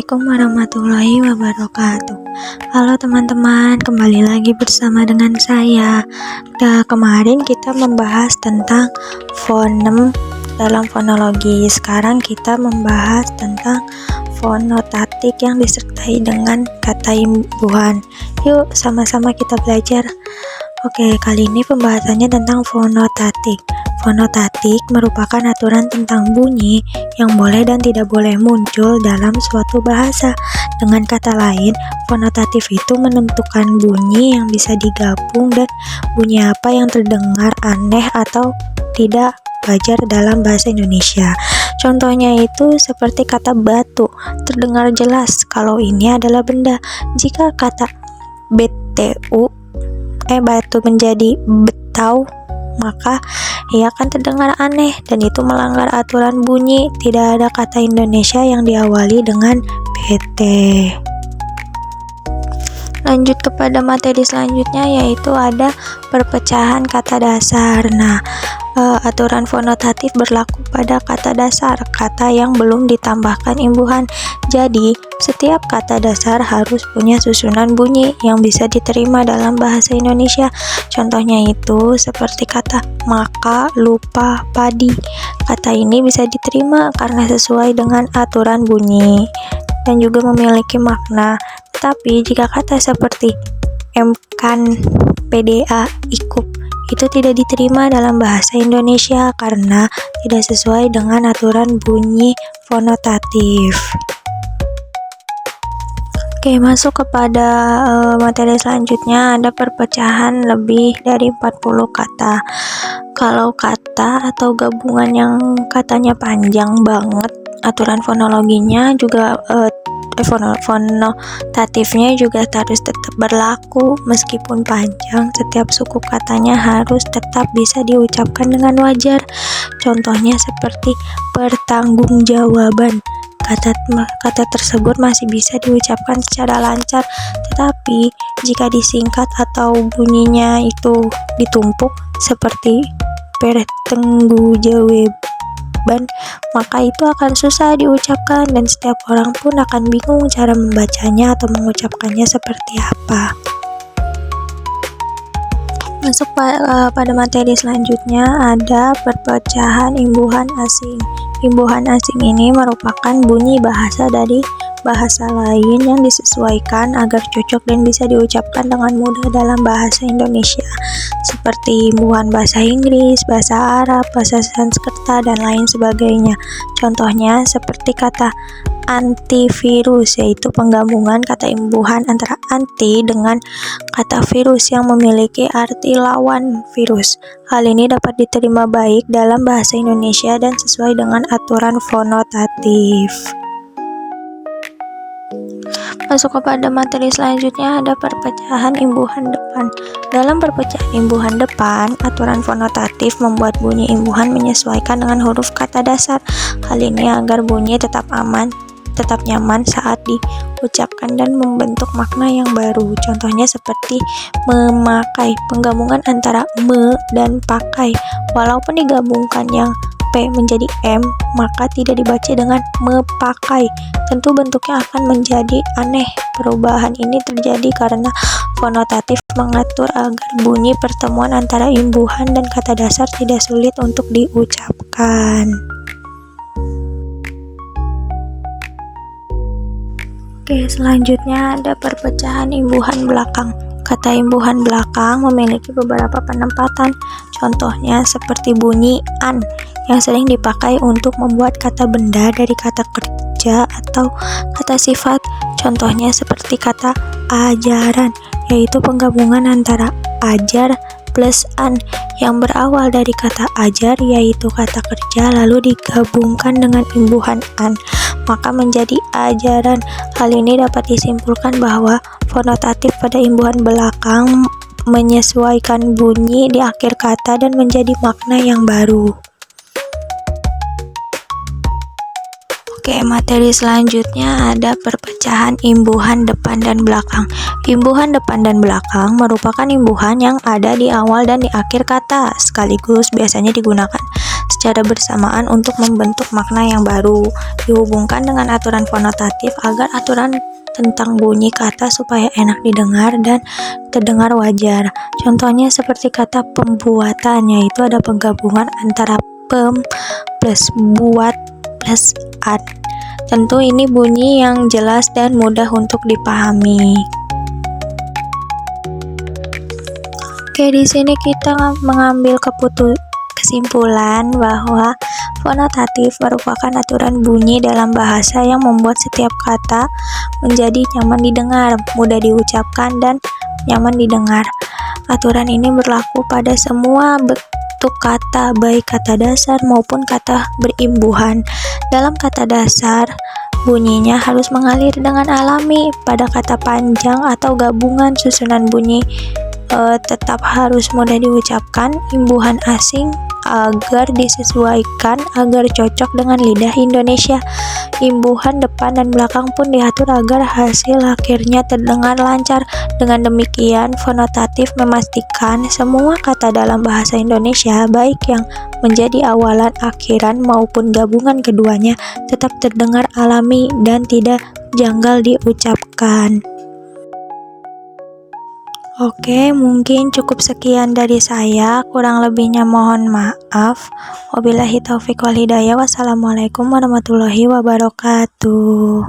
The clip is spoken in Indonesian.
Assalamualaikum warahmatullahi wabarakatuh. Halo teman-teman, kembali lagi bersama dengan saya. Kemarin kita membahas tentang fonem dalam fonologi. Sekarang kita membahas tentang fonotatik yang disertai dengan kata imbuhan. Yuk sama-sama kita belajar. Oke, kali ini pembahasannya tentang fonotatik. Fonotatik merupakan aturan tentang bunyi yang boleh dan tidak boleh muncul dalam suatu bahasa. Dengan kata lain, fonotatif itu menentukan bunyi yang bisa digabung dan bunyi apa yang terdengar aneh atau tidak wajar dalam bahasa Indonesia. Contohnya itu seperti kata batu, terdengar jelas kalau ini adalah benda. Jika kata batu menjadi betau, maka ia akan terdengar aneh dan itu melanggar aturan bunyi. Tidak ada kata Indonesia yang diawali dengan bt. Lanjut kepada materi selanjutnya, yaitu ada perpecahan kata dasar. Aturan fonotatif berlaku pada kata dasar, kata yang belum ditambahkan imbuhan. Jadi, setiap kata dasar harus punya susunan bunyi yang bisa diterima dalam bahasa Indonesia. Contohnya itu seperti kata maka, lupa, padi. Kata ini bisa diterima karena sesuai dengan aturan bunyi dan juga memiliki makna. Tetapi jika kata seperti emkan, pda, ikup itu tidak diterima dalam bahasa Indonesia karena tidak sesuai dengan aturan bunyi fonotatif. Oke, masuk kepada materi selanjutnya, ada perpecahan lebih dari 40 kata. Kalau kata atau gabungan yang katanya panjang banget, aturan fonologinya juga fonotatifnya juga harus tetap berlaku. Meskipun panjang, setiap suku katanya harus tetap bisa diucapkan dengan wajar. Contohnya seperti pertanggungjawaban. Kata tersebut masih bisa diucapkan secara lancar, tetapi jika disingkat atau bunyinya itu ditumpuk seperti pertanggungjawab, maka itu akan susah diucapkan dan setiap orang pun akan bingung cara membacanya atau mengucapkannya seperti apa. Masuk pada materi selanjutnya, ada perpecahan imbuhan asing. Imbuhan asing ini merupakan bunyi bahasa dari bahasa lain yang disesuaikan agar cocok dan bisa diucapkan dengan mudah dalam bahasa Indonesia, seperti imbuhan bahasa Inggris, bahasa Arab, bahasa Sanskerta, dan lain sebagainya. Contohnya seperti kata antivirus, yaitu penggabungan kata imbuhan antara anti dengan kata virus yang memiliki arti lawan virus. Hal ini dapat diterima baik dalam bahasa Indonesia dan sesuai dengan aturan fonotatif. Masuk kepada materi selanjutnya, ada perpecahan imbuhan depan. Dalam perpecahan imbuhan depan, aturan fonotatif membuat bunyi imbuhan menyesuaikan dengan huruf kata dasar. Hal ini agar bunyi tetap nyaman saat diucapkan dan membentuk makna yang baru. Contohnya seperti memakai, penggabungan antara me dan pakai. Walaupun digabungkan yang P menjadi M, maka tidak dibaca dengan mepakai. Tentu bentuknya akan menjadi aneh. Perubahan ini terjadi karena fonotatif mengatur agar bunyi pertemuan antara imbuhan dan kata dasar tidak sulit untuk diucapkan. Oke, selanjutnya ada perpecahan imbuhan belakang. Kata imbuhan belakang memiliki beberapa penempatan. Contohnya seperti bunyi an yang sering dipakai untuk membuat kata benda dari kata kerja atau kata sifat. Contohnya seperti kata ajaran, yaitu penggabungan antara ajar plus an yang berawal dari kata ajar, yaitu kata kerja, lalu digabungkan dengan imbuhan an, maka menjadi ajaran. Hal ini dapat disimpulkan bahwa fonotatif pada imbuhan belakang menyesuaikan bunyi di akhir kata dan menjadi makna yang baru. Oke, materi selanjutnya ada perpecahan imbuhan depan dan belakang. Imbuhan depan dan belakang merupakan imbuhan yang ada di awal dan di akhir kata, sekaligus biasanya digunakan secara bersamaan untuk membentuk makna yang baru. Dihubungkan dengan aturan fonotatif agar aturan tentang bunyi kata supaya enak didengar dan terdengar wajar. Contohnya seperti kata pembuatan, yaitu ada penggabungan antara pem plus buat plus at. Tentu ini bunyi yang jelas dan mudah untuk dipahami. Oke, di sini kita mengambil kesimpulan bahwa fonotatif merupakan aturan bunyi dalam bahasa yang membuat setiap kata menjadi nyaman didengar, mudah diucapkan, dan nyaman didengar. Aturan ini berlaku pada semua bentuk kata, baik kata dasar maupun kata berimbuhan. Dalam kata dasar, bunyinya harus mengalir dengan alami. Pada kata panjang atau gabungan susunan bunyi tetap harus mudah diucapkan, imbuhan asing agar disesuaikan agar cocok dengan lidah Indonesia. Imbuhan depan dan belakang pun diatur agar hasil akhirnya terdengar lancar. Dengan demikian, fonotatif memastikan semua kata dalam bahasa Indonesia, baik yang menjadi awalan, akhiran maupun gabungan keduanya, tetap terdengar alami dan tidak janggal diucapkan. Oke, mungkin cukup sekian dari saya. Kurang lebihnya mohon maaf. Wabillahi taufiq wal hidayah. Wassalamualaikum warahmatullahi wabarakatuh.